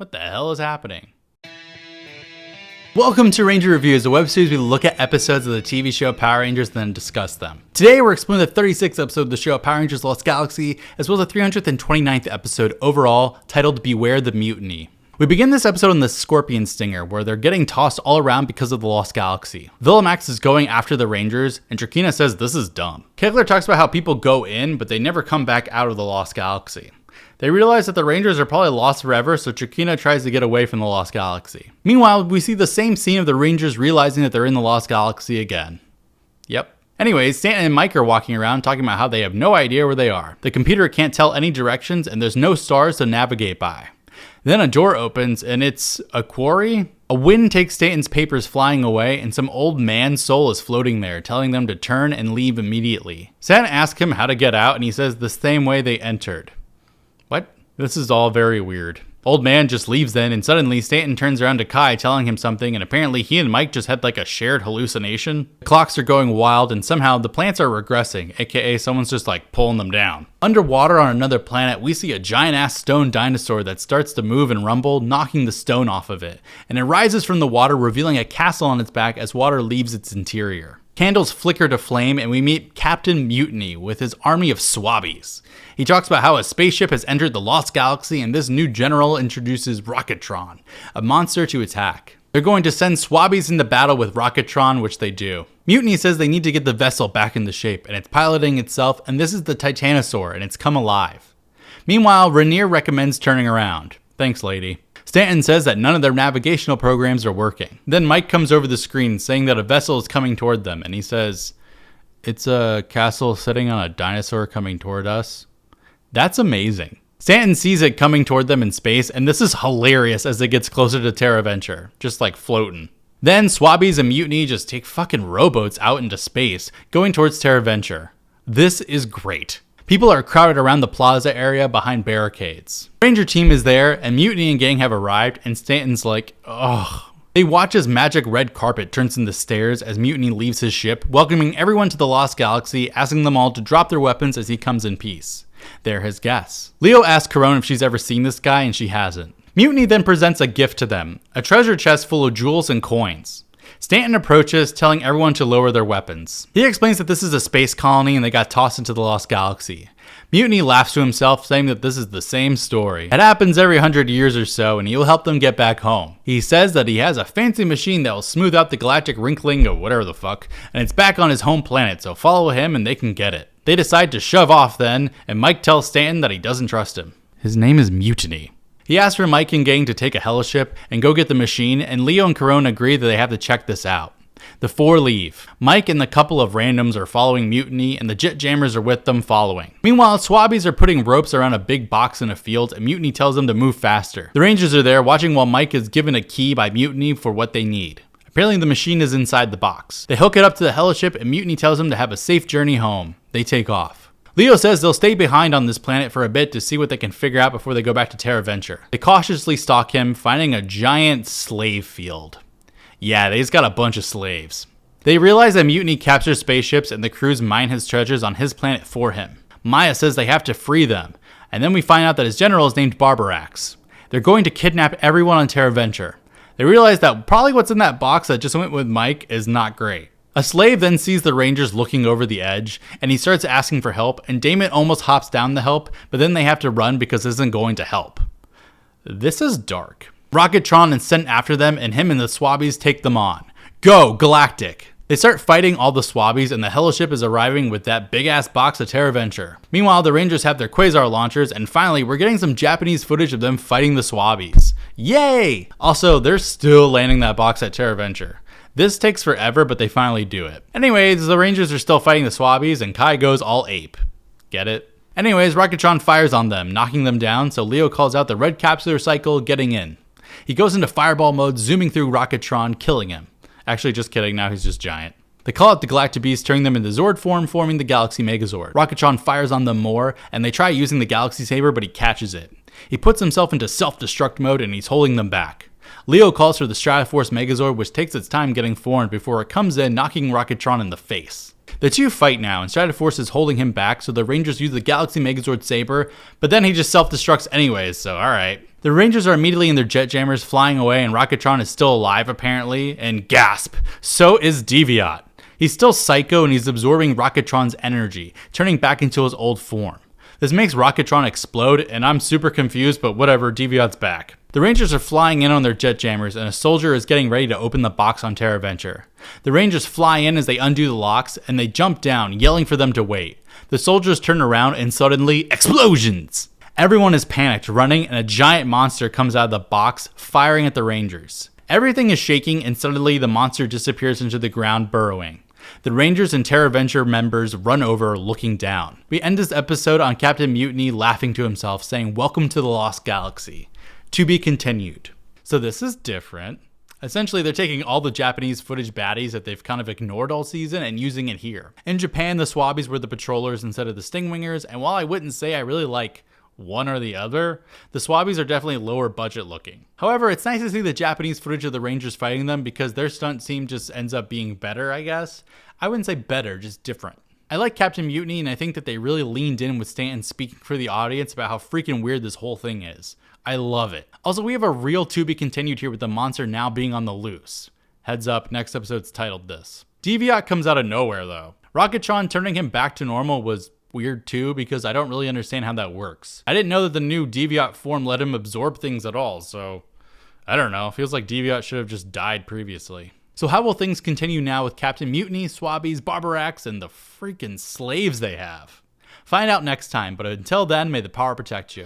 What the hell is happening? Welcome to Ranger Reviews, a web series where we look at episodes of the TV show Power Rangers and then discuss them. Today we're exploring the 36th episode of the show Power Rangers Lost Galaxy, as well as the 329th episode overall, titled Beware the Mutiny. We begin this episode on the Scorpion Stinger, where they're getting tossed all around because of the Lost Galaxy. Villamax is going after the Rangers, and Trakina says this is dumb. Kegler talks about how people go in, but they never come back out of the Lost Galaxy. They realize that the Rangers are probably lost forever, so Trakina tries to get away from the Lost Galaxy. Meanwhile, we see the same scene of the Rangers realizing that they're in the Lost Galaxy again. Yep. Anyways, Stanton and Mike are walking around talking about how they have no idea where they are. The computer can't tell any directions, and there's no stars to navigate by. Then a door opens, and it's a quarry? A wind takes Stanton's papers flying away, and some old man's soul is floating there, telling them to turn and leave immediately. Stanton asks him how to get out, and he says the same way they entered. What? This is all very weird. Old man just leaves then, and suddenly Stanton turns around to Kai telling him something, and apparently he and Mike just had like a shared hallucination. The clocks are going wild, and somehow the plants are regressing, aka someone's just like pulling them down. Underwater on another planet, we see a giant ass stone dinosaur that starts to move and rumble, knocking the stone off of it, and it rises from the water, revealing a castle on its back as water leaves its interior. Candles flicker to flame, and we meet Captain Mutiny with his army of Swabbies. He talks about how a spaceship has entered the Lost Galaxy, and this new general introduces Rocketron, a monster to attack. They're going to send Swabbies into battle with Rocketron, which they do. Mutiny says they need to get the vessel back into shape, and it's piloting itself, and this is the Titanosaur, and it's come alive. Meanwhile, Rainier recommends turning around. Thanks, lady. Stanton says that none of their navigational programs are working. Then Mike comes over the screen saying that a vessel is coming toward them, and he says, "It's a castle sitting on a dinosaur coming toward us." That's amazing. Stanton sees it coming toward them in space, and this is hilarious as it gets closer to Terra Venture, just like floating. Then Swabbies and Mutiny just take fucking rowboats out into space, going towards Terra Venture. This is great. People are crowded around the plaza area behind barricades. Ranger team is there, and Mutiny and gang have arrived, and Stanton's like, ugh. They watch as magic red carpet turns into stairs as Mutiny leaves his ship, welcoming everyone to the Lost Galaxy, asking them all to drop their weapons as he comes in peace. They're his guests. Leo asks Corone if she's ever seen this guy, and she hasn't. Mutiny then presents a gift to them, a treasure chest full of jewels and coins. Stanton approaches, telling everyone to lower their weapons. He explains that this is a space colony and they got tossed into the Lost Galaxy. Mutiny laughs to himself, saying that this is the same story. It happens every 100 years or so, and he'll help them get back home. He says that he has a fancy machine that will smooth out the galactic wrinkling or whatever the fuck, and it's back on his home planet, so follow him and they can get it. They decide to shove off then, and Mike tells Stanton that he doesn't trust him. His name is Mutiny. He asks for Mike and gang to take a helliship and go get the machine, and Leo and Corone agree that they have to check this out. The four leave. Mike and the couple of randoms are following Mutiny, and the jet jammers are with them following. Meanwhile, Swabbies are putting ropes around a big box in a field, and Mutiny tells them to move faster. The Rangers are there watching while Mike is given a key by Mutiny for what they need. Apparently the machine is inside the box. They hook it up to the helliship, and Mutiny tells them to have a safe journey home. They take off. Leo says they'll stay behind on this planet for a bit to see what they can figure out before they go back to Terra Venture. They cautiously stalk him, finding a giant slave field. Yeah, they just got a bunch of slaves. They realize that Mutiny captures spaceships and the crews mine his treasures on his planet for him. Maya says they have to free them, and then we find out that his general is named Barbarax. They're going to kidnap everyone on Terra Venture. They realize that probably what's in that box that just went with Mike is not great. A slave then sees the Rangers looking over the edge, and he starts asking for help, and Damon almost hops down the help, but then they have to run because this isn't going to help. This is dark. Rocketron is sent after them, and him and the Swabbies take them on. Go, Galactic! They start fighting all the Swabbies, and the helliship is arriving with that big-ass box of Terra Venture. Meanwhile, the Rangers have their quasar launchers, and finally, we're getting some Japanese footage of them fighting the Swabbies. Yay! Also, they're still landing that box at Terra Venture. This takes forever, but they finally do it. Anyways, the Rangers are still fighting the Swabbies, and Kai goes all ape. Get it? Anyways, Rocketron fires on them, knocking them down, so Leo calls out the red capsular cycle, getting in. He goes into fireball mode, zooming through Rocketron, killing him. Actually, just kidding, now he's just giant. They call out the Galactabeast, turning them into Zord form, forming the Galaxy Megazord. Rocketron fires on them more, and they try using the Galaxy Saber, but he catches it. He puts himself into self-destruct mode, and he's holding them back. Leo calls for the Stratoforce Megazord, which takes its time getting formed before it comes in, knocking Rocketron in the face. The two fight now, and Stratoforce is holding him back, so the Rangers use the Galaxy Megazord Saber, but then he just self-destructs anyways, so alright. The Rangers are immediately in their jet jammers flying away, and Rocketron is still alive apparently, and gasp, so is Deviat. He's still psycho and he's absorbing Rocketron's energy, turning back into his old form. This makes Rocketron explode, and I'm super confused, but whatever, Deviat's back. The Rangers are flying in on their jet jammers, and a soldier is getting ready to open the box on TerraVenture. The Rangers fly in as they undo the locks, and they jump down, yelling for them to wait. The soldiers turn around, and suddenly, explosions! Everyone is panicked, running, and a giant monster comes out of the box, firing at the Rangers. Everything is shaking, and suddenly the monster disappears into the ground, burrowing. The Rangers and TerraVenture members run over, looking down. We end this episode on Captain Mutiny laughing to himself, saying, "Welcome to the Lost Galaxy. To be continued." So this is different. Essentially, they're taking all the Japanese footage baddies that they've kind of ignored all season and using it here. In Japan, the Swabbies were the patrollers instead of the Stingwingers, and while I wouldn't say I really like one or the other, the Swabbies are definitely lower budget looking. However, it's nice to see the Japanese footage of the Rangers fighting them because their stunt team just ends up being better, I guess. I wouldn't say better, just different. I like Captain Mutiny, and I think that they really leaned in with Stanton speaking for the audience about how freaking weird this whole thing is. I love it. Also, we have a real to be continued here with the monster now being on the loose. Heads up, next episode's titled this. Deviat comes out of nowhere though. Rocketron turning him back to normal was weird too, because I don't really understand how that works. I didn't know that the new Deviat form let him absorb things at all, so I don't know. Feels like Deviat should have just died previously. So how will things continue now with Captain Mutiny, Swabbies, Barbarax, and the freaking slaves they have? Find out next time, but until then, may the power protect you.